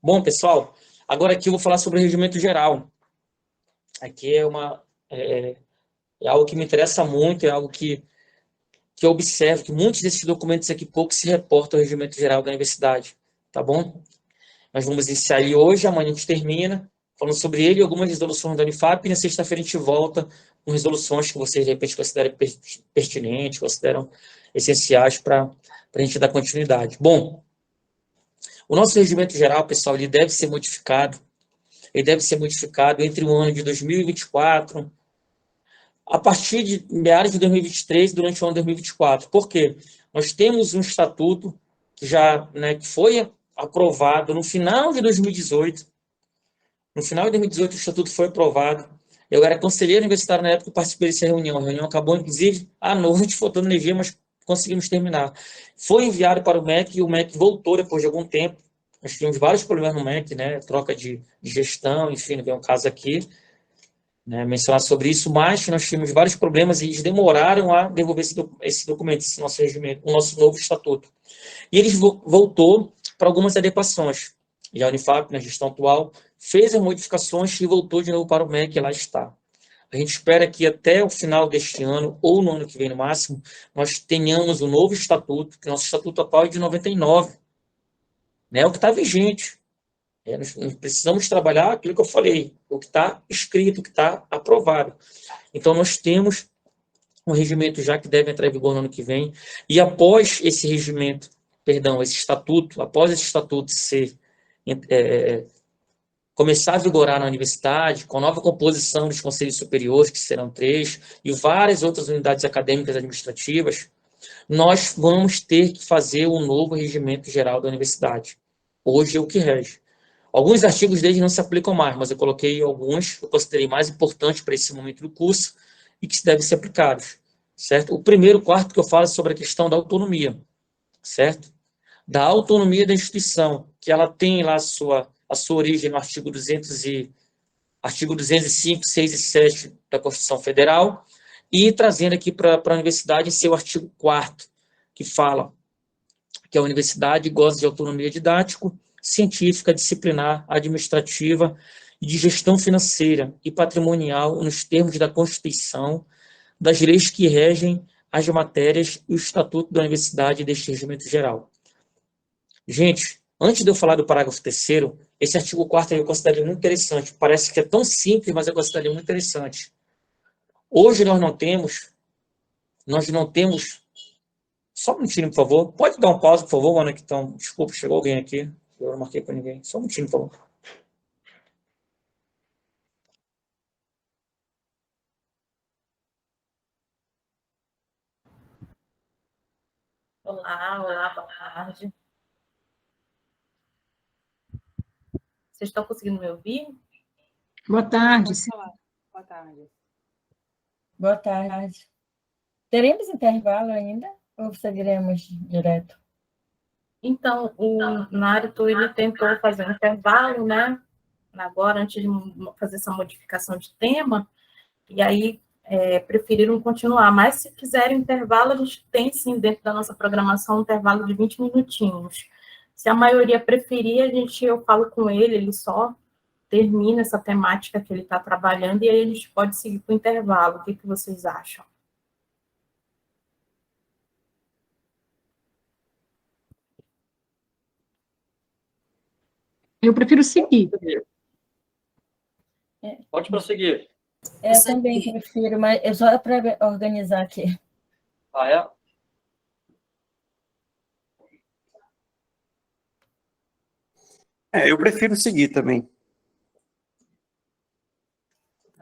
Bom, pessoal, agora aqui eu vou falar sobre o regimento geral. Aqui é algo que me interessa muito, é algo que eu observo, que muitos desses documentos aqui pouco se reportam ao regimento geral da universidade, tá bom? Nós vamos iniciar ele hoje, amanhã a gente termina, falando sobre ele e algumas resoluções da Unifap, e na sexta-feira a gente volta com resoluções que vocês, de repente, consideram pertinentes, consideram essenciais para a gente dar continuidade. Bom, o nosso regimento geral, pessoal, ele deve ser modificado entre o ano de 2024, a partir de meados de 2023, durante o ano de 2024. Por quê? Nós temos um estatuto que que foi aprovado no final de 2018. No final de 2018, o estatuto foi aprovado. Eu era conselheiro universitário na época e participei dessa reunião. A reunião acabou, inclusive, à noite, faltando energia, mas conseguimos terminar. Foi enviado para o MEC e o MEC voltou depois de algum tempo. Nós tínhamos vários problemas no MEC, né? Troca de gestão, enfim, vem um caso aqui, né? Mencionar sobre isso, mas nós tínhamos vários problemas e eles demoraram a devolver esse documento, esse nosso regimento, o nosso novo estatuto. E eles voltou para algumas adequações. E a Unifap, na gestão atual, fez as modificações e voltou de novo para o MEC, e lá está. A gente espera que até o final deste ano, ou no ano que vem no máximo, nós tenhamos um novo estatuto, que nosso estatuto atual é de 99, né? O que está vigente. Nós precisamos trabalhar aquilo que eu falei, o que está escrito, o que está aprovado. Então, nós temos um regimento já que deve entrar em vigor no ano que vem, e após esse regimento, esse estatuto, após esse estatuto começar a vigorar na universidade, com a nova composição dos conselhos superiores, que serão 3, e várias outras unidades acadêmicas administrativas, nós vamos ter que fazer um novo regimento geral da universidade. Hoje é o que rege. Alguns artigos deles não se aplicam mais, mas eu coloquei alguns que eu considerei mais importantes para esse momento do curso e que devem ser aplicados, certo? O primeiro, quarto que eu falo é sobre a questão da autonomia, certo? Da autonomia da instituição, que ela tem lá a sua origem no artigo 205, 6 e 7 da Constituição Federal, e trazendo aqui para a universidade em seu artigo 4º, que fala que a universidade goza de autonomia didático, científica, disciplinar, administrativa e de gestão financeira e patrimonial nos termos da Constituição, das leis que regem as matérias e o estatuto da universidade deste regimento geral. Gente, antes de eu falar do parágrafo 3º, esse artigo 4º eu considero muito interessante. Parece que é tão simples, mas eu considero muito interessante. Hoje nós não temos. Só um minutinho, por favor. Pode dar um pause, por favor, mano, que estão. Desculpa, chegou alguém aqui. Eu não marquei para ninguém. Só um minutinho, por favor. Olá, boa tarde. Vocês estão conseguindo me ouvir? Boa tarde. Boa tarde. Boa tarde. Teremos intervalo ainda ou seguiremos direto? Então, o Nárito, ele tentou fazer um intervalo, né? Agora, antes de fazer essa modificação de tema, e aí preferiram continuar. Mas, se quiserem intervalo, a gente tem, sim, dentro da nossa programação, um intervalo de 20 minutinhos. Se a maioria preferir, eu falo com ele só termina essa temática que ele está trabalhando, e aí a gente pode seguir para o intervalo. O que vocês acham? Eu prefiro seguir. Pode prosseguir. Eu também prefiro, mas é só para organizar aqui. Ah, é? Eu prefiro seguir também.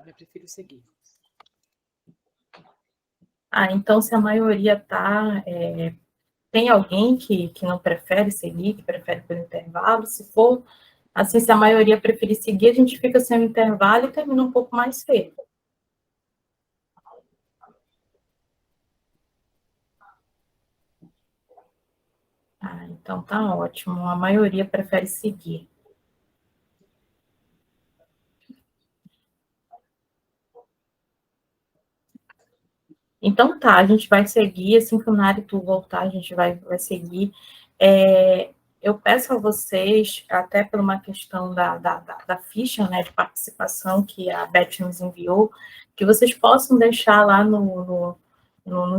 Eu prefiro seguir. Então, se a maioria tem alguém que não prefere seguir, que prefere pelo intervalo, se for assim, se a maioria preferir seguir, a gente fica sem o intervalo e termina um pouco mais cedo. Então tá ótimo, a maioria prefere seguir. Então tá, a gente vai seguir, assim que o Nárito voltar, a gente vai seguir. eu peço a vocês, até por uma questão da ficha, né, de participação que a Beth nos enviou, que vocês possam deixar lá no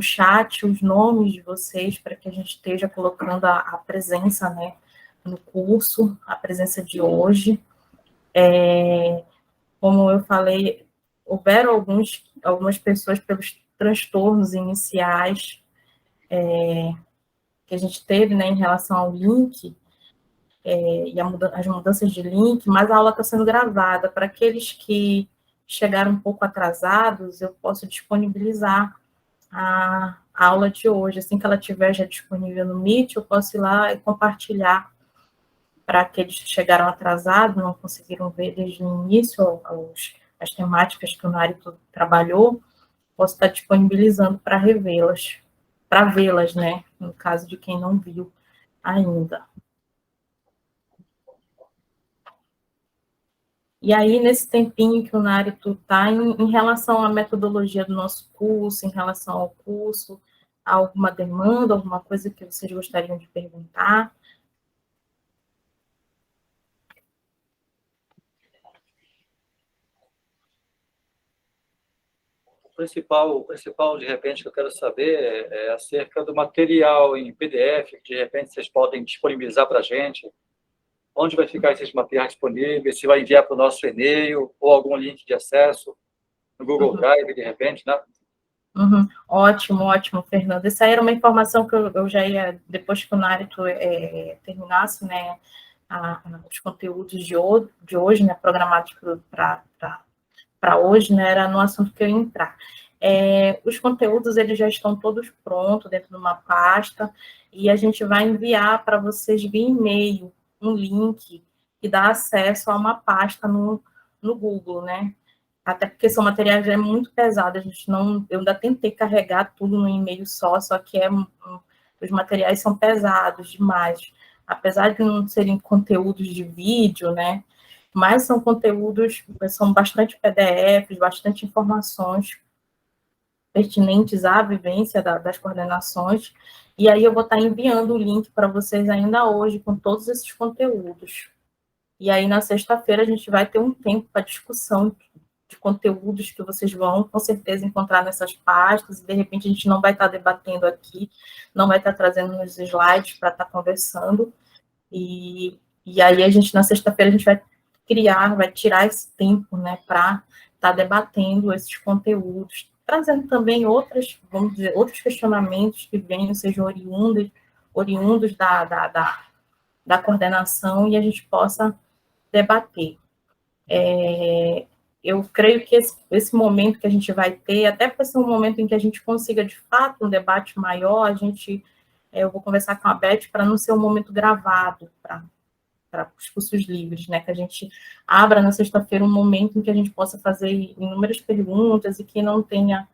chat os nomes de vocês, para que a gente esteja colocando a presença, né, no curso, a presença de hoje. Como eu falei, houveram algumas pessoas pelos transtornos iniciais que a gente teve, né, em relação ao link, e as mudanças de link, mas a aula está sendo gravada. Para aqueles que chegaram um pouco atrasados, eu posso disponibilizar a aula de hoje. Assim que ela estiver já disponível no Meet, eu posso ir lá e compartilhar para aqueles que chegaram atrasados, não conseguiram ver desde o início as temáticas que o Nárito trabalhou, posso estar disponibilizando para revê-las, para vê-las, né, no caso de quem não viu ainda. E aí, nesse tempinho que o Nárito está, em relação à metodologia do nosso curso, em relação ao curso, há alguma demanda, alguma coisa que vocês gostariam de perguntar? O principal, de repente, que eu quero saber é acerca do material em PDF, que, de repente, vocês podem disponibilizar para a gente. Onde vai ficar esses materiais disponíveis? Se vai enviar para o nosso e-mail ou algum link de acesso no Google Drive, de repente, né? Uhum. Ótimo, ótimo, Fernando. Essa era uma informação que eu já ia, depois que o Nárito terminasse, né, os conteúdos de hoje, né, programados para hoje, né, era no assunto que eu ia entrar. Os conteúdos, eles já estão todos prontos dentro de uma pasta, e a gente vai enviar para vocês via e-mail um link que dá acesso a uma pasta no Google, né? Até porque são materiais muito pesados, eu ainda tentei carregar tudo no e-mail só que os materiais são pesados demais, apesar de não serem conteúdos de vídeo, né, mas são conteúdos, são bastante PDFs, bastante informações pertinentes à vivência das coordenações, e aí eu vou estar enviando o link para vocês ainda hoje, com todos esses conteúdos. E aí, na sexta-feira, a gente vai ter um tempo para discussão de conteúdos que vocês vão, com certeza, encontrar nessas pastas, e, de repente, a gente não vai estar debatendo aqui, não vai estar trazendo nos slides para estar conversando, e aí, a gente, na sexta-feira, a gente vai tirar esse tempo, né, para estar debatendo esses conteúdos, trazendo também vamos dizer, outros questionamentos que venham, sejam oriundos da coordenação, e a gente possa debater. Eu creio que esse momento que a gente vai ter, até para ser um momento em que a gente consiga, de fato, um debate maior, eu vou conversar com a Beth para não ser um momento gravado para os cursos livres, né? Que a gente abra na sexta-feira um momento em que a gente possa fazer inúmeras perguntas e que não tenha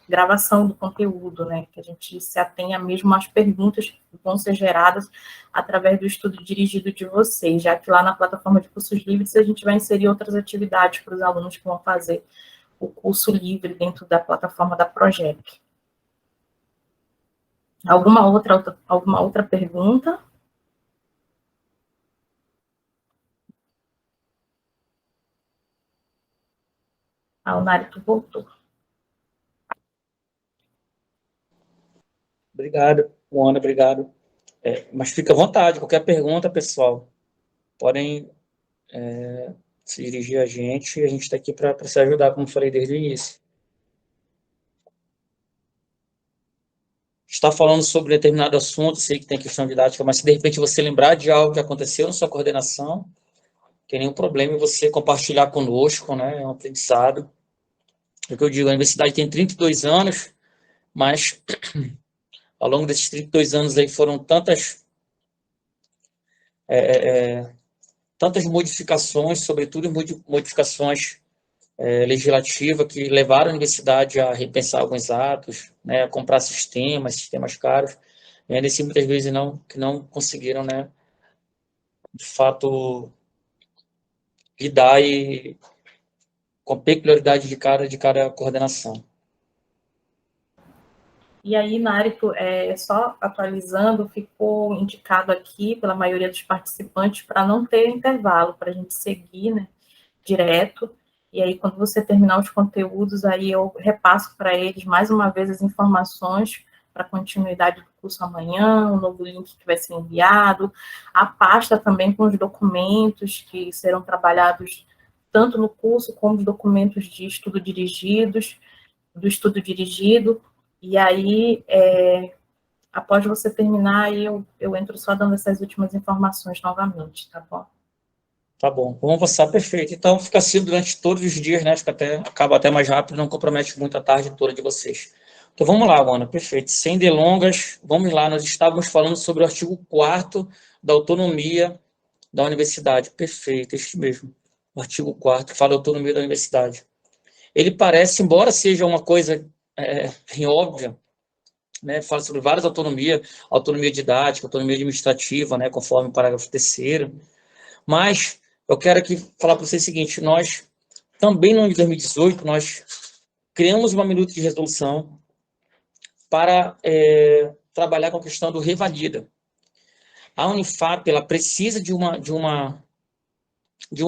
gravação do conteúdo, né? Que a gente se atenha mesmo às perguntas que vão ser geradas através do estudo dirigido de vocês, já que lá na plataforma de cursos livres a gente vai inserir outras atividades para os alunos que vão fazer o curso livre dentro da plataforma da Project. Alguma outra pergunta? O Nárito voltou. Obrigado, Luana, obrigado. Mas fica à vontade, qualquer pergunta, pessoal, podem se dirigir a gente está aqui para se ajudar, como falei desde o início. Está falando sobre determinado assunto, sei que tem questão didática, mas se de repente você lembrar de algo que aconteceu na sua coordenação, não tem nenhum problema em você compartilhar conosco, né? É um aprendizado. É o que eu digo, a universidade tem 32 anos, mas ao longo desses 32 anos aí foram tantas modificações, sobretudo modificações legislativas, que levaram a universidade a repensar alguns atos, né, a comprar sistemas caros, e ainda assim muitas vezes que não conseguiram, né, de fato, lidar com a peculiaridade de cada coordenação. E aí, Nárito, só atualizando, ficou indicado aqui pela maioria dos participantes para não ter intervalo, para a gente seguir, né, direto. E aí, quando você terminar os conteúdos, aí eu repasso para eles mais uma vez as informações para a continuidade do curso amanhã, o novo link que vai ser enviado, a pasta também com os documentos que serão trabalhados tanto no curso como os documentos de estudo dirigidos, do estudo dirigido. E aí, após você terminar, eu entro só dando essas últimas informações novamente, tá bom? Tá bom, vamos avançar, perfeito. Então, fica assim durante todos os dias, né? Acaba até mais rápido, não compromete muito a tarde toda de vocês. Então, vamos lá, Ana, perfeito. Sem delongas, vamos lá. Nós estávamos falando sobre o artigo 4º da autonomia da universidade. Perfeito, este mesmo. O artigo 4º fala da autonomia da universidade. Ele parece, embora seja uma coisa óbvia, né? Fala sobre várias autonomias, autonomia didática, autonomia administrativa, né? Conforme o parágrafo 3º. Mas eu quero aqui falar para vocês o seguinte, nós também no ano de 2018, nós criamos uma minuta de resolução para trabalhar com a questão do revalida. A Unifap, ela precisa de uma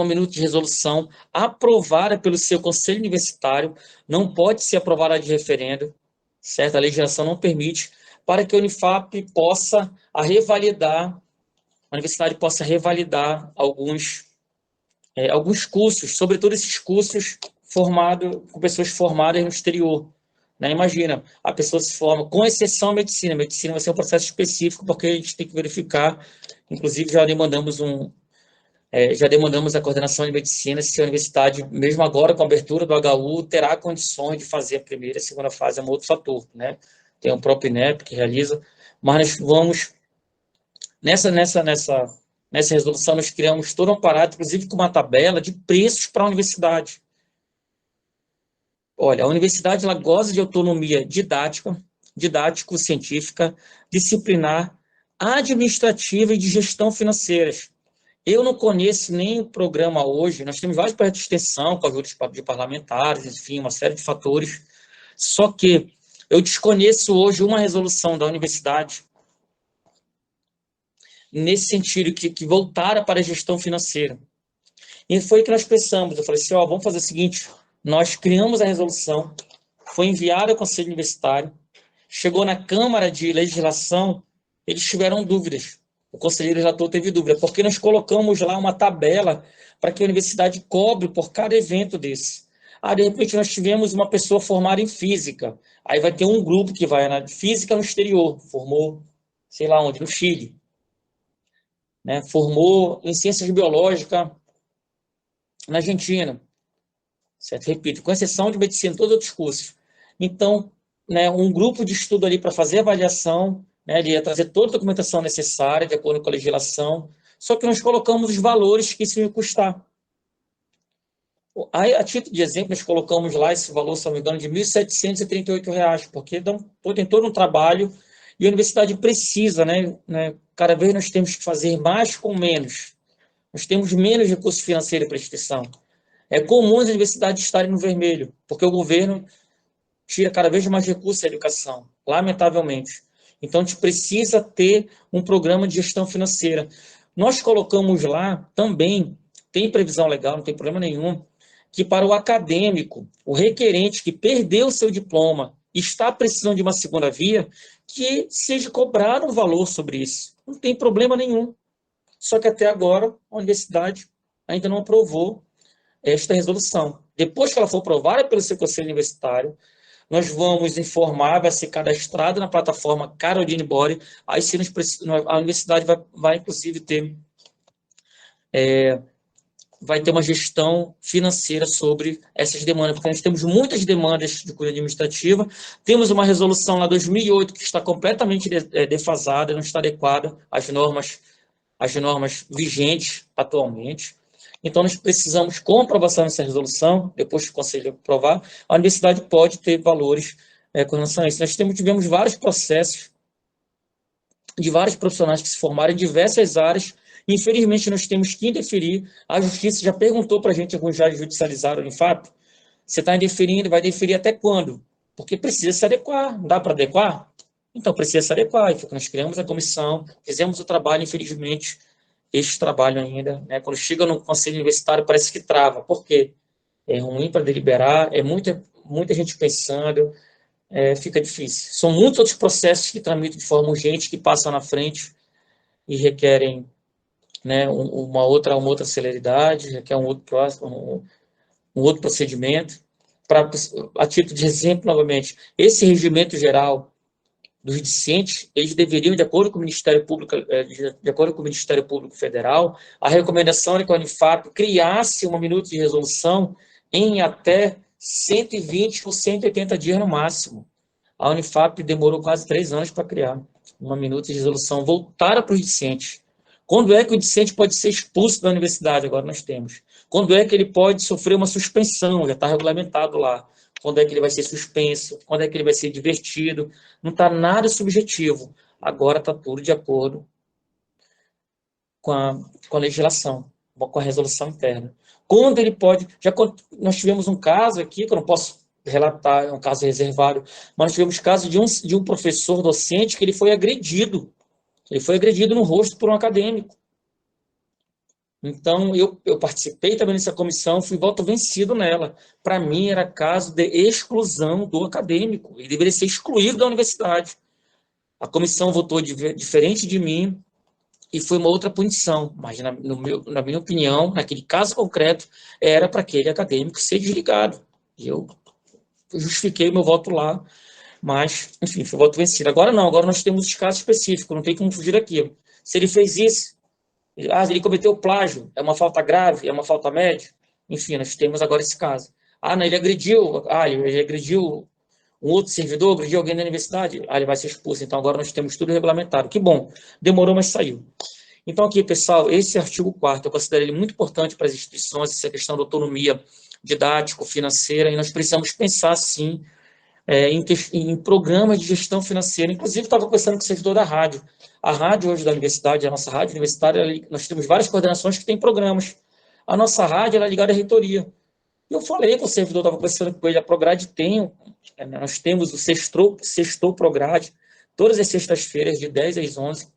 minuta de resolução aprovada pelo seu conselho universitário, não pode ser aprovada de referendo, certo? A legislação não permite, para que a Unifap possa revalidar, a universidade possa revalidar alguns cursos, sobretudo esses cursos com pessoas formadas no exterior. Né? Imagina, a pessoa se forma, com exceção à medicina. A medicina vai ser um processo específico, porque a gente tem que verificar, inclusive já demandamos a coordenação de medicina, se a universidade, mesmo agora com a abertura do HU, terá condições de fazer a primeira e a segunda fase, é um outro fator. Né? Tem o próprio INEP que realiza, mas nós vamos... Nessa resolução, nós criamos todo um parâmetro, inclusive com uma tabela de preços para a universidade. Olha, a universidade ela goza de autonomia didático-científica, disciplinar, administrativa e de gestão financeiras. Eu não conheço nem o programa hoje, nós temos vários projetos de extensão, com a ajuda de parlamentares, enfim, uma série de fatores, só que eu desconheço hoje uma resolução da universidade nesse sentido, que voltara para a gestão financeira. E foi que nós pensamos, eu falei assim, vamos fazer o seguinte, nós criamos a resolução, foi enviada ao Conselho Universitário, chegou na Câmara de Legislação, eles tiveram dúvidas, o conselheiro relator teve dúvida, porque nós colocamos lá uma tabela para que a universidade cobre por cada evento desse. De repente nós tivemos uma pessoa formada em física, aí vai ter um grupo que vai na física no exterior, formou, sei lá onde, no Chile. Né, formou em ciências biológicas na Argentina, certo? Repito, com exceção de medicina, todos os outros cursos. Então, né, um grupo de estudo ali para fazer a avaliação, né, ele ia trazer toda a documentação necessária, de acordo com a legislação, só que nós colocamos os valores que isso ia custar. A título de exemplo, nós colocamos lá esse valor, se não me engano, de R$ 1.738, porque tem todo um trabalho e a universidade precisa, né? Cada vez nós temos que fazer mais com menos. Nós temos menos recursos financeiros para a instituição. É comum as universidades estarem no vermelho, porque o governo tira cada vez mais recursos da educação, lamentavelmente. Então, a gente precisa ter um programa de gestão financeira. Nós colocamos lá também, tem previsão legal, não tem problema nenhum, que para o acadêmico, o requerente que perdeu o seu diploma e está precisando de uma segunda via, que seja cobrado um valor sobre isso. Não tem problema nenhum. Só que até agora a universidade ainda não aprovou esta resolução. Depois que ela for aprovada pelo seu conselho universitário, nós vamos informar, vai ser cadastrado na plataforma Caroline Bore, aí sim a universidade vai inclusive ter uma gestão financeira sobre essas demandas, porque nós temos muitas demandas de cunho administrativa, temos uma resolução lá 2008 que está completamente defasada, não está adequada às normas vigentes atualmente. Então, nós precisamos, com a aprovação dessa resolução, depois que o Conselho aprovar, a universidade pode ter valores com relação a isso. Nós tivemos vários processos de vários profissionais que se formaram em diversas áreas. Infelizmente, nós temos que indeferir. A Justiça já perguntou para a gente, alguns já judicializaram o Unifap, você está indeferindo, vai deferir até quando? porque precisa se adequar. Não dá para adequar? Então, precisa se adequar. E nós criamos a comissão, fizemos o trabalho, infelizmente, este trabalho ainda, né? Quando chega no conselho universitário, parece que trava. Por quê? É ruim para deliberar, é muita gente pensando, fica difícil. São muitos outros processos que tramitam de forma urgente, que passam na frente e requerem, né, uma outra celeridade, requer um outro procedimento. A título de exemplo, novamente, esse regimento geral dos discentes, eles deveriam, de acordo com o Ministério Público, de acordo com o Ministério Público Federal, a recomendação é que a Unifap criasse uma minuta de resolução em até 120 ou 180 dias no máximo. A Unifap demorou quase 3 anos para criar uma minuta de resolução voltada para os discentes. Quando é que o discente pode ser expulso da universidade? Agora nós temos. Quando é que ele pode sofrer uma suspensão? Já está regulamentado lá. Quando é que ele vai ser suspenso? Quando é que ele vai ser divertido? Não está nada subjetivo. Agora está tudo de acordo com a legislação, com a resolução interna. Quando ele pode... Nós tivemos um caso aqui, que eu não posso relatar, é um caso reservado, mas nós tivemos caso de um professor docente que ele foi agredido. Ele foi agredido no rosto por um acadêmico. Então, eu participei também dessa comissão, fui voto vencido nela. Para mim, era caso de exclusão do acadêmico. Ele deveria ser excluído da universidade. A comissão votou diferente de mim e foi uma outra punição. Mas, na minha opinião, naquele caso concreto, era para aquele acadêmico ser desligado. E eu justifiquei meu voto lá, mas, enfim, foi voto vencido. Agora não, agora nós temos os casos específicos, não tem como fugir daquilo. Se ele fez isso, ele cometeu plágio, é uma falta grave, é uma falta média, enfim, nós temos agora esse caso. Não, ele agrediu um outro servidor, agrediu alguém da universidade, ele vai ser expulso. Então agora nós temos tudo regulamentado. Que bom, demorou, mas saiu. Então aqui, pessoal, esse artigo 4º, eu considero ele muito importante para as instituições, essa questão da autonomia didático-financeira, e nós precisamos pensar, sim, em programas de gestão financeira. Inclusive, estava conversando com o servidor da rádio. A rádio hoje da universidade, a nossa rádio universitária, nós temos várias coordenações que têm programas. A nossa rádio ela é ligada à reitoria. E eu falei com o servidor, estava conversando com ele, a Prograde nós temos o Sextou Prograde, todas as sextas-feiras, de 10 às 11,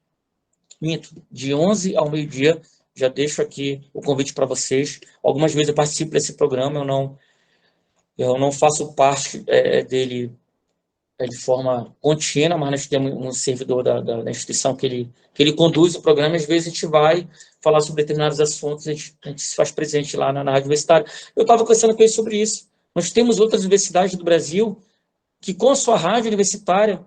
de 11 ao meio-dia. Já deixo aqui o convite para vocês. Algumas vezes eu participo desse programa, eu não faço parte dele de forma contínua, mas nós temos um servidor da instituição que ele conduz o programa, e às vezes a gente vai falar sobre determinados assuntos, a gente se faz presente lá na rádio universitária. Eu estava conversando com ele sobre isso. Nós temos outras universidades do Brasil que, com a sua rádio universitária,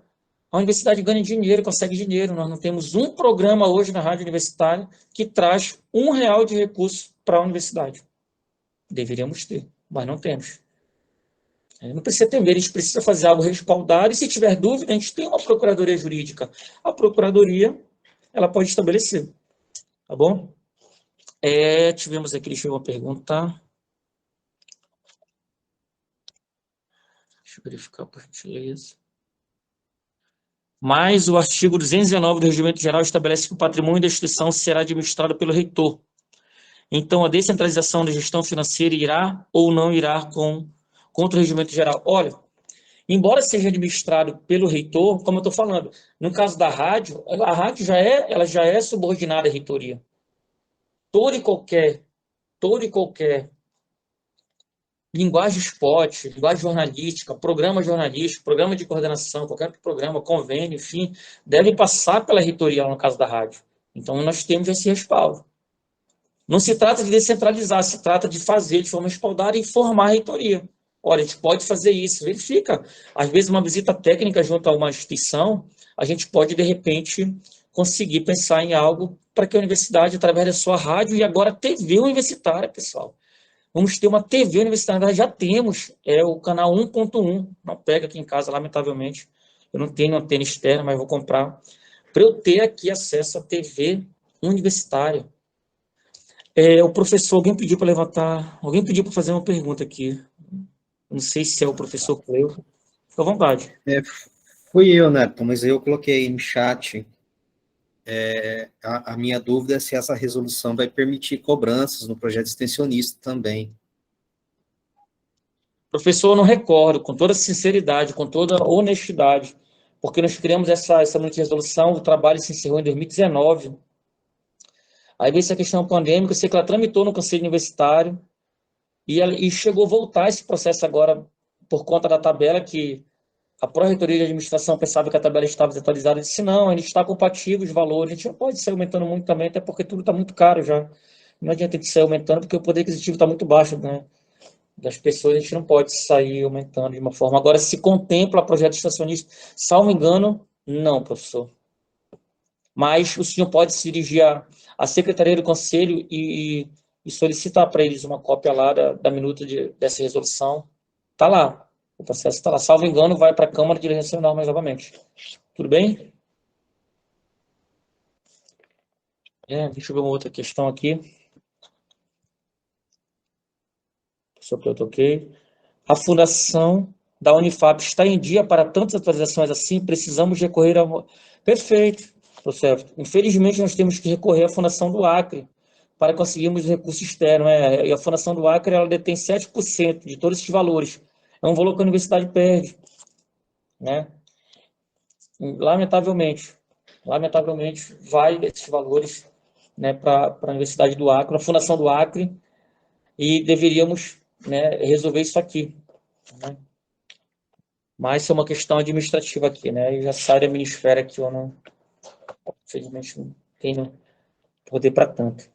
a universidade ganha dinheiro, consegue dinheiro. Nós não temos um programa hoje na rádio universitária que traz R$1 de recurso para a universidade. Deveríamos ter, mas não temos. Não precisa ter medo, a gente precisa fazer algo respaldado, e se tiver dúvida, a gente tem uma procuradoria jurídica. A procuradoria, ela pode estabelecer, tá bom? Tivemos aqui, deixa eu ver uma pergunta. Deixa eu verificar, por gentileza. Mas o artigo 219 do Regimento Geral estabelece que o patrimônio da instituição será administrado pelo reitor. Então, a descentralização da gestão financeira irá ou não irá contra o Regimento Geral. Olha, embora seja administrado pelo reitor, como eu estou falando, no caso da rádio, a rádio já é subordinada à reitoria. Toda e qualquer linguagem spot, linguagem jornalística, programa jornalístico, programa de coordenação, qualquer programa, convênio, enfim, deve passar pela reitoria no caso da rádio. Então, nós temos esse respaldo. Não se trata de descentralizar, se trata de fazer de forma respaldada e informar a reitoria. Olha, a gente pode fazer isso, verifica. Às vezes, uma visita técnica junto a uma instituição, a gente pode, de repente, conseguir pensar em algo para que a universidade, através da sua rádio, e agora TV universitária, pessoal. Vamos ter uma TV universitária, já temos, o canal 1.1, não pega aqui em casa, lamentavelmente. Eu não tenho antena externa, mas vou comprar, para eu ter aqui acesso à TV universitária. O professor, alguém pediu para fazer uma pergunta aqui. Não sei se é o professor Cleo. Fica à vontade. Fui eu, Neto, mas eu coloquei no chat. A minha dúvida é se essa resolução vai permitir cobranças no projeto extensionista também. Professor, eu não recordo, com toda sinceridade, com toda honestidade, porque nós criamos essa de resolução, o trabalho se encerrou em 2019. Aí veio essa questão pandêmica, eu sei que ela tramitou no Conselho Universitário, e chegou a voltar esse processo agora por conta da tabela que a Pró-Reitoria de Administração pensava que a tabela estava desatualizada. Eu disse, não, a gente está compatível os valores, a gente não pode sair aumentando muito também, até porque tudo está muito caro já. Não adianta a gente sair aumentando, porque o poder aquisitivo está muito baixo, né? Das pessoas, a gente não pode sair aumentando de uma forma. Agora, se contempla projeto estacionista, salvo engano, não, professor. Mas o senhor pode se dirigir à Secretaria do Conselho e solicitar para eles uma cópia lá da minuta dessa resolução. Está lá, o processo está lá. Salvo engano, vai para a Câmara de Legislação mais novamente. Tudo bem? Deixa eu ver uma outra questão aqui. Só que eu toquei. A fundação da Unifap está em dia para tantas atualizações assim, precisamos recorrer ao... Perfeito, professor. Infelizmente, nós temos que recorrer à Fundação do Acre para conseguirmos recurso externo. E a Fundação do Acre, ela detém 7% de todos esses valores. É um valor que a universidade perde, né? Lamentavelmente, vai esses valores, né, para a Universidade do Acre, a Fundação do Acre, e deveríamos, né, resolver isso aqui, né? Mas isso é uma questão administrativa aqui, né? E já sai da minha esfera que eu não, infelizmente, não tenho poder para tanto.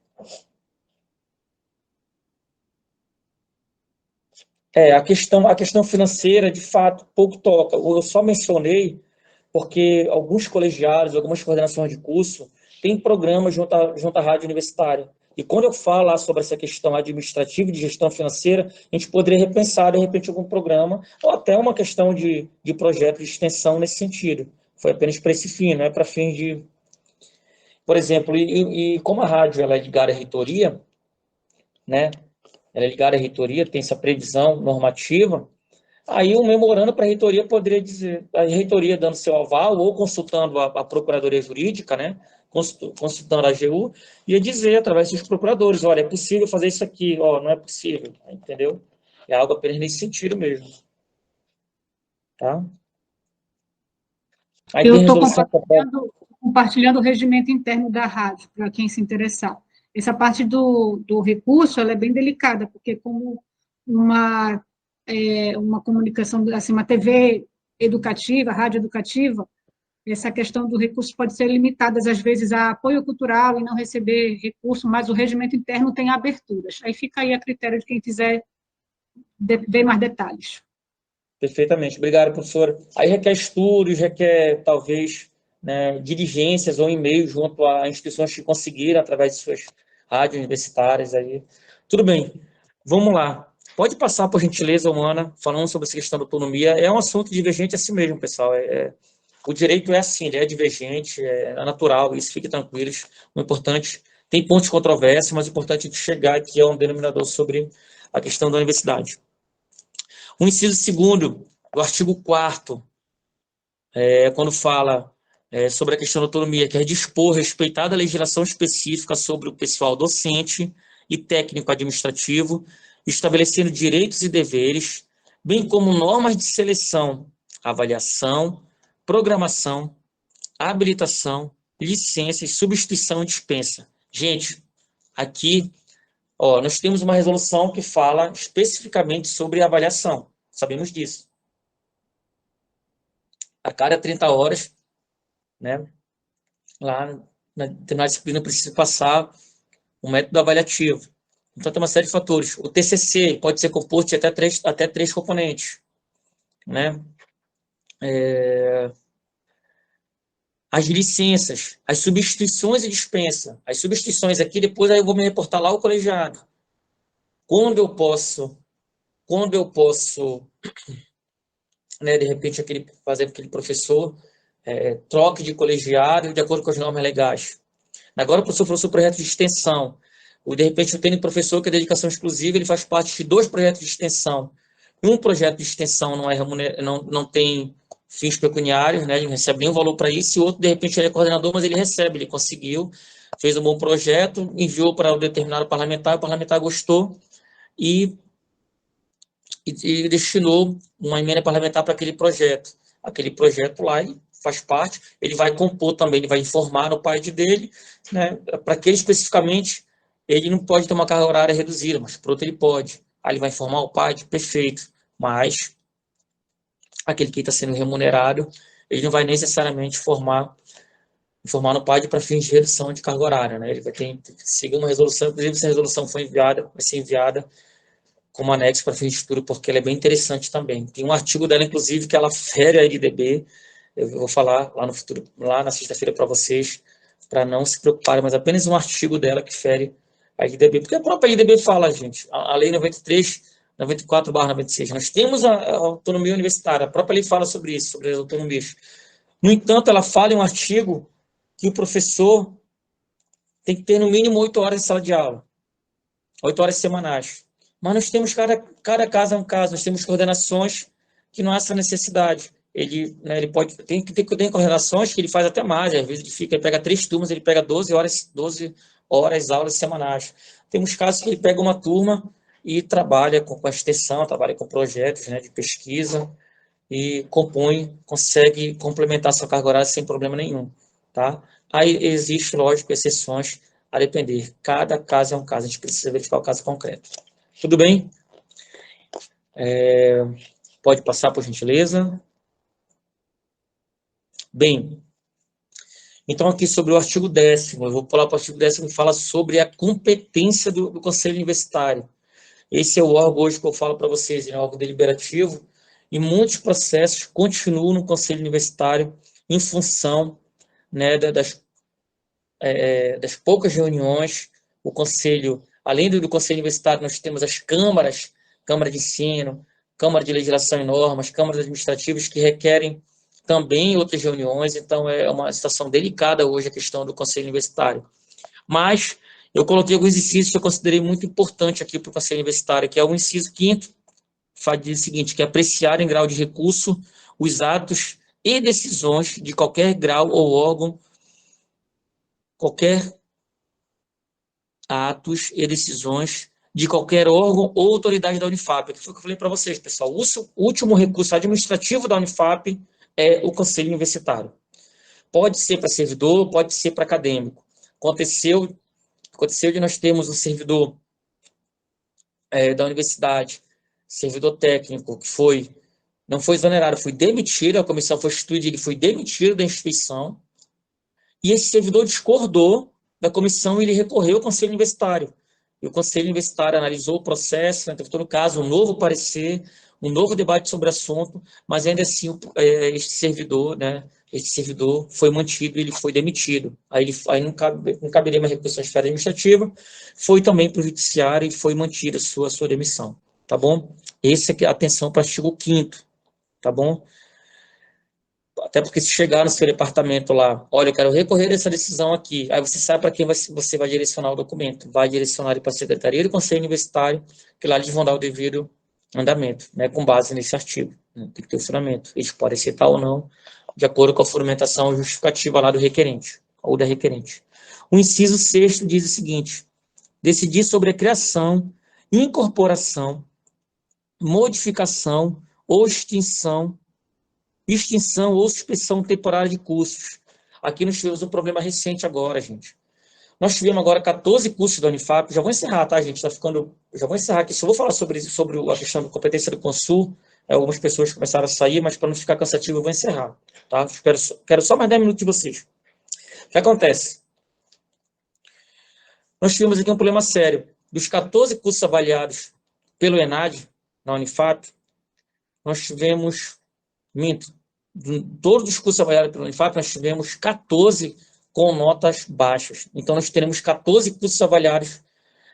A questão financeira, de fato, pouco toca. Eu só mencionei porque alguns colegiados, algumas coordenações de curso têm programas junto à rádio universitária. E quando eu falo lá sobre essa questão administrativa e de gestão financeira, a gente poderia repensar, de repente, algum programa, ou até uma questão de projeto de extensão nesse sentido. Foi apenas para esse fim, não é para fim de... Por exemplo, e como a rádio ela é ligada à reitoria, né? Ela é ligada à reitoria, tem essa previsão normativa, aí o memorando para a reitoria poderia dizer, a reitoria dando seu aval, ou consultando a Procuradoria Jurídica, né? Consultando a AGU, ia dizer, através dos procuradores, olha, é possível fazer isso aqui, não é possível, entendeu? É algo apenas nesse sentido mesmo. Tá? Aí eu estou compartilhando o regimento interno da rádio, para quem se interessar. Essa parte do recurso, ela é bem delicada, porque como uma comunicação, assim, uma TV educativa, rádio educativa, essa questão do recurso pode ser limitada, às vezes, a apoio cultural e não receber recurso, mas o regimento interno tem aberturas. Aí fica aí a critério de quem quiser ver mais detalhes. Perfeitamente. Obrigado, professora. Aí requer estudos, requer, talvez, né, diligências ou e-mails junto a instituições que conseguiram, através de suas rádios universitárias. Aí. Tudo bem. Vamos lá. Pode passar, por gentileza, Ana, falando sobre essa questão da autonomia. É um assunto divergente assim mesmo, pessoal. O direito é assim, ele é divergente, é natural, isso, fiquem tranquilos. O importante, tem pontos de controvérsia, mas o importante é chegar aqui a um denominador sobre a questão da universidade. O inciso 2º do artigo 4º, quando fala sobre a questão da autonomia, que é dispor, respeitada a legislação específica sobre o pessoal docente e técnico-administrativo, estabelecendo direitos e deveres, bem como normas de seleção, avaliação, programação, habilitação, licença, substituição e dispensa. Gente, aqui, nós temos uma resolução que fala especificamente sobre avaliação. Sabemos disso. A cada 30 horas, né, lá na determinada disciplina precisa passar um método avaliativo. Então, tem uma série de fatores. O TCC pode ser composto de até três componentes, né? As licenças, as substituições e dispensa. As substituições aqui, depois aí eu vou me reportar lá ao colegiado. Quando eu posso, né, de repente, fazer aquele professor troque de colegiado de acordo com as normas legais. Agora, o professor falou sobre projeto de extensão. Ou, de repente, eu tenho um professor que é dedicação exclusiva, ele faz parte de 2 projetos de extensão. Um projeto de extensão não tem fins pecuniários, né, ele não recebe nenhum valor para isso, e outro, de repente, ele é coordenador, mas ele recebe, ele conseguiu, fez um bom projeto, enviou para um determinado parlamentar, o parlamentar gostou, e e destinou uma emenda parlamentar para aquele projeto. Aquele projeto lá faz parte, ele vai compor também, ele vai informar no PAD dele, né, para aquele especificamente, ele não pode ter uma carga horária reduzida, mas para outro ele pode. Aí ele vai informar o PAD, perfeito, mas aquele que está sendo remunerado, ele não vai necessariamente informar no PAD para fins de redução de carga horária, né? Ele vai ter que seguir uma resolução, inclusive essa resolução vai ser enviada como anexo para fins de estudo, porque ela é bem interessante também. Tem um artigo dela, inclusive, que ela fere a LDB, eu vou falar lá no futuro, lá na sexta-feira para vocês, para não se preocuparem, mas apenas um artigo dela que fere a LDB, porque a própria LDB fala, gente, a lei 94/96, nós temos a autonomia universitária, a própria lei fala sobre isso, sobre as autonomias. No entanto, ela fala em um artigo que o professor tem que ter no mínimo 8 horas de sala de aula, 8 horas semanais. Mas nós temos, cada caso é um caso, nós temos coordenações que não há essa necessidade. Ele pode, tem coordenações que ele faz até mais, às vezes ele pega 3 turmas, ele pega 12 horas aulas semanais. Temos casos que ele pega uma turma e trabalha com a extensão, trabalha com projetos, né, de pesquisa e consegue complementar sua carga horária sem problema nenhum, tá? Aí existe, lógico, exceções a depender. Cada caso é um caso, a gente precisa verificar o caso concreto. Tudo bem? Pode passar, por gentileza. Bem, então aqui sobre o artigo 10º, eu vou pular para o artigo 10º que fala sobre a competência do Conselho Universitário. Esse é o órgão hoje que eu falo para vocês, é um órgão deliberativo, e muitos processos continuam no Conselho Universitário em função, né, das poucas reuniões. O Conselho, além do Conselho Universitário, nós temos as câmaras, Câmara de Ensino, Câmara de Legislação e Normas, câmaras administrativas que requerem também outras reuniões, então é uma situação delicada hoje a questão do Conselho Universitário. Mas eu coloquei alguns incisos que eu considerei muito importante aqui para o Conselho Universitário, que é o inciso 5º, diz o seguinte, que é apreciar em grau de recurso os atos e decisões de qualquer grau ou órgão, qualquer atos e decisões de qualquer órgão ou autoridade da Unifap. Que foi o que eu falei para vocês, pessoal. O último recurso administrativo da Unifap é o Conselho Universitário. Pode ser para servidor, pode ser para acadêmico. Aconteceu de nós termos um servidor da universidade, servidor técnico, que não foi exonerado, foi demitido, a comissão foi instituída, ele foi demitido da instituição, e esse servidor discordou da comissão e ele recorreu ao Conselho Universitário. E o Conselho Universitário analisou o processo, entretanto, no caso, um novo parecer, um novo debate sobre o assunto, mas ainda assim, este servidor foi mantido e ele foi demitido. Aí não caberia mais recurso à esfera administrativa, foi também para o judiciário e foi mantida a sua demissão, tá bom? Esse aqui é a atenção para o artigo 5º, tá bom? Até porque se chegar no seu departamento lá, olha, eu quero recorrer dessa decisão aqui, aí você sabe para quem você vai direcionar o documento, vai direcionar ele para a Secretaria do Conselho Universitário, que lá eles vão dar o devido andamento, né, com base nesse artigo, né, tem que ter o fundamento. Eles podem citar ou não, de acordo com a fundamentação justificativa lá do requerente, ou da requerente. O inciso 6º diz o seguinte, decidir sobre a criação, incorporação, modificação ou extinção ou suspensão temporária de cursos. Aqui nós tivemos um problema recente agora, gente. Nós tivemos agora 14 cursos da Unifap, já vou encerrar, tá, gente? Já vou encerrar aqui, só vou falar sobre a questão da competência do Consul, algumas pessoas começaram a sair, mas para não ficar cansativo eu vou encerrar, tá? Quero só mais 10 minutos de vocês. O que acontece? Nós tivemos aqui um problema sério. Dos 14 cursos avaliados pelo ENAD, na Unifap, nós tivemos, todos os cursos avaliados pela Unifap, nós tivemos 14 com notas baixas. Então, nós teremos 14 cursos avaliados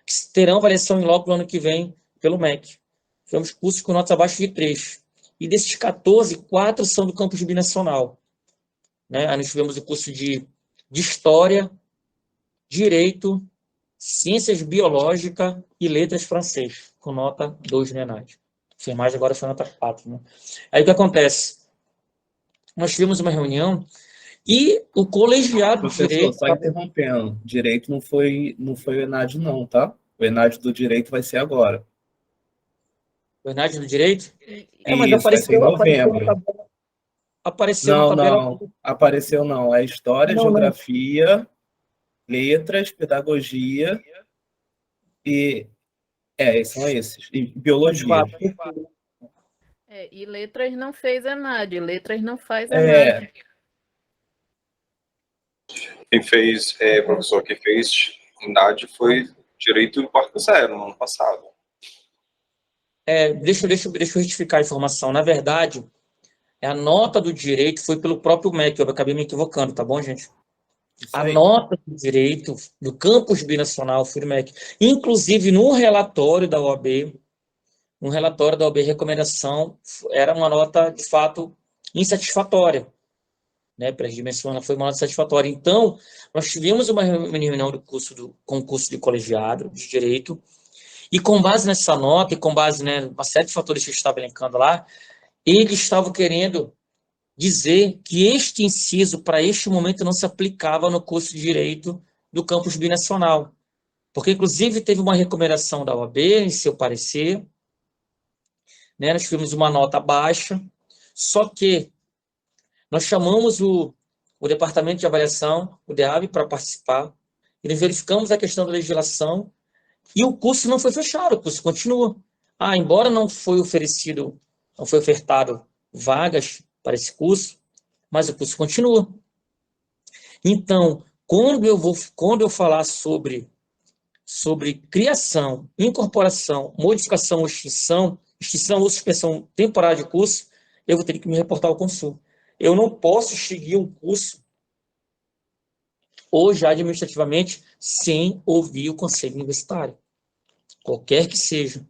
que terão avaliação em loco no ano que vem pelo MEC. Tivemos cursos com notas abaixo de 3. E desses 14, 4 são do campus binacional. Né? Aí nós tivemos o curso de História, Direito, Ciências Biológicas e Letras Francês, com nota 2 no ENAD. Enfermagem agora foi nota 4. Né? Aí o que acontece? Nós tivemos uma reunião e o colegiado Professor, de Direito... só interrompendo, Direito não foi o ENAD não, tá? O ENAD do Direito vai ser agora. Verdade do direito? Mas Isso, vai ser em novembro. Apareceu na tabela. Não, apareceu não. É História, Não. Geografia, Letras, Pedagogia e... são esses. E Biologia. E letras não fez ENAD, letras não faz É. ENAD. Quem fez, professor, quem fez ENAD foi Direito do Quarto Zero, no ano passado. Deixa eu retificar a informação. Na verdade, a nota do direito foi pelo próprio MEC, eu acabei me equivocando, tá bom, gente? A nota do direito do campus binacional foi do MEC. Inclusive, no relatório da OAB, recomendação era uma nota, de fato, insatisfatória. Né, para as dimensões, foi uma nota satisfatória. Então, nós tivemos uma reunião do concurso de colegiado de direito, e com base nessa nota, e com base, né, uma série de fatores que eu estava elencando lá, eles estavam querendo dizer que este inciso, para este momento, não se aplicava no curso de direito do campus binacional. Porque, inclusive, teve uma recomendação da OAB, em seu parecer, né, nós tivemos uma nota baixa, só que nós chamamos o Departamento de Avaliação, o DEAB, para participar, e nós verificamos a questão da legislação, e o curso não foi fechado, o curso continua. Embora não foi ofertado vagas para esse curso, mas o curso continua. Então, quando eu falar sobre criação, incorporação, modificação ou extinção ou suspensão temporária de curso, eu vou ter que me reportar ao Consul. Eu não posso extinguir um curso, ou já administrativamente, sem ouvir o conselho universitário. Qualquer que seja.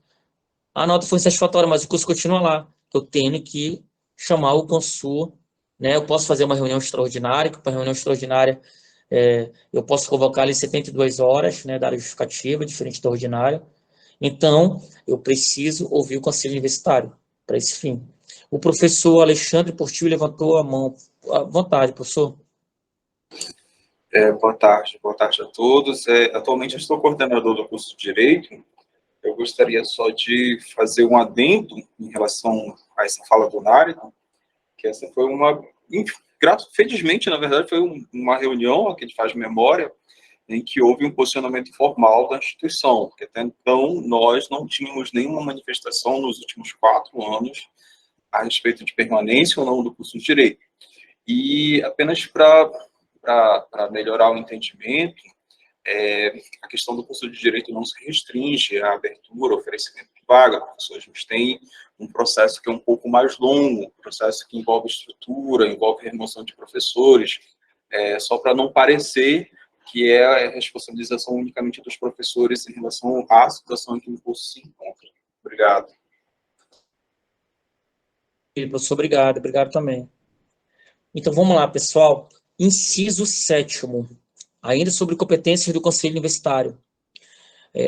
A nota foi insatisfatória, mas o curso continua lá. Eu tenho que chamar o Consul, né? Eu posso fazer uma reunião extraordinária, que para reunião extraordinária eu posso convocar ali 72 horas, né, da justificativa, diferente da ordinária. Então, eu preciso ouvir o conselho universitário para esse fim. O professor Alexandre Portil levantou a mão. À vontade, professor. Boa tarde a todos. Atualmente eu estou coordenador do curso de Direito. Eu gostaria só de fazer um adendo em relação a essa fala do Nário, que essa foi felizmente, na verdade, foi uma reunião que a gente faz memória, em que houve um posicionamento formal da instituição, porque até então nós não tínhamos nenhuma manifestação nos últimos 4 anos a respeito de permanência ou não do curso de Direito. E apenas para melhorar o entendimento, a questão do curso de Direito não se restringe à abertura, oferecimento de vaga. Professores, a gente tem um processo que é um pouco mais longo, um processo que envolve estrutura, envolve remoção de professores, só para não parecer que é a responsabilização unicamente dos professores em relação à situação em que o curso se encontra. Obrigado. Professor, obrigado também. Então, vamos lá, pessoal. Inciso 7º, ainda sobre competências do Conselho Universitário.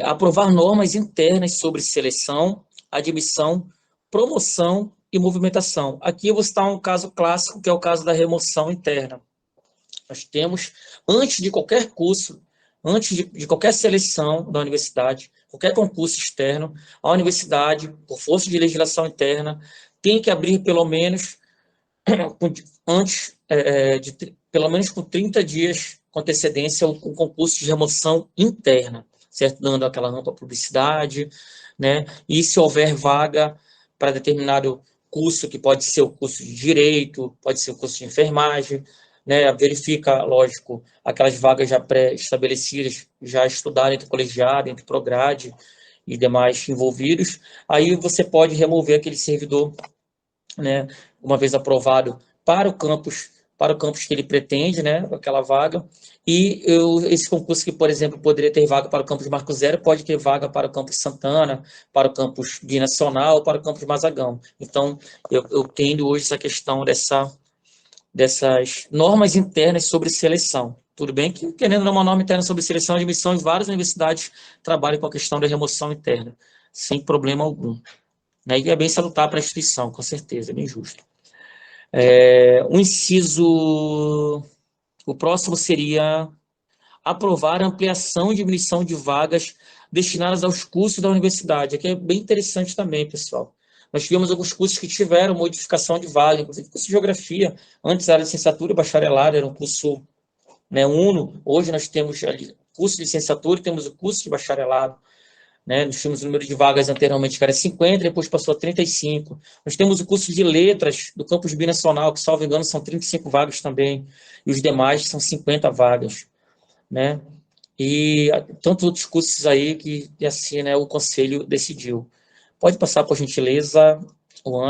Aprovar normas internas sobre seleção, admissão, promoção e movimentação. Aqui eu vou citar um caso clássico, que é o caso da remoção interna. Nós temos, antes de qualquer curso, antes de qualquer seleção da universidade, qualquer concurso externo, a universidade, por força de legislação interna, tem que abrir pelo menos pelo menos com 30 dias com antecedência o concurso de remoção interna, certo? Dando aquela ampla publicidade, né? E se houver vaga para determinado curso, que pode ser o curso de Direito, pode ser o curso de Enfermagem, né? Verifica, lógico, aquelas vagas já pré-estabelecidas, já estudadas entre colegiado, entre prograde e demais envolvidos. Aí você pode remover aquele servidor, né, uma vez aprovado para o campus que ele pretende, né, aquela vaga, e esse concurso que, por exemplo, poderia ter vaga para o campus Marco Zero, pode ter vaga para o campus Santana, para o campus Binacional, para o campus Mazagão. Então, eu tendo hoje essa questão dessas normas internas sobre seleção. Tudo bem que, querendo ou não, uma norma interna sobre seleção e admissão, em várias universidades trabalham com a questão da remoção interna, sem problema algum. E é bem salutar para a instituição, com certeza, é bem justo. O próximo seria aprovar a ampliação e diminuição de vagas destinadas aos cursos da universidade. Aqui é bem interessante também, pessoal. Nós tivemos alguns cursos que tiveram modificação de vaga, inclusive curso de Geografia, antes era licenciatura e bacharelado, era um curso, né, uno, hoje nós temos ali curso de licenciatura e temos o curso de bacharelado, né, nós tínhamos o número de vagas anteriormente que era 50, depois passou a 35, nós temos o curso de letras do campus binacional, que, salvo engano, são 35 vagas também, e os demais são 50 vagas, né, e tantos outros cursos aí que, assim, né, o conselho decidiu. Pode passar, por gentileza, o